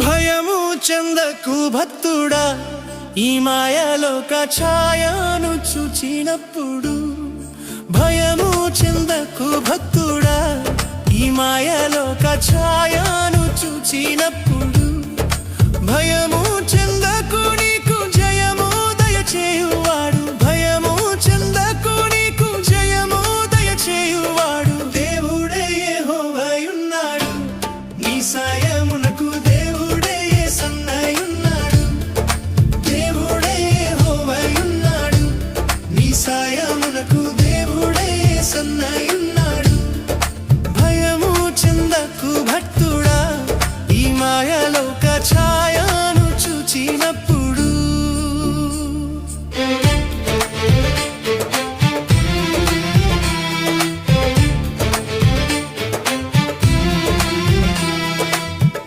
భయము చెందకు భక్తుడా, ఈ మాయలోక ఛాయను చూచినప్పుడు. భయము చెందకు భక్తుడా, ఈ మాయలోక ఛాయను చూచినప్పుడు. భయము చెందకు, నీకు జయము దయచేయువాడు. భయము చెందకు, నీకు జయము దయచేయువాడు. దేవుడే యెహోవాయున్నాడు, నీ సాయమునకు దేవుడే యేసన్నయున్నాడు. దేవుడే యెహోవాయున్నాడు, నీ సాయమునకు దేవుడే యేసన్నయున్నాడు. భయము చెందకు భక్తుడా, ఈ మాయలోక ఛాయ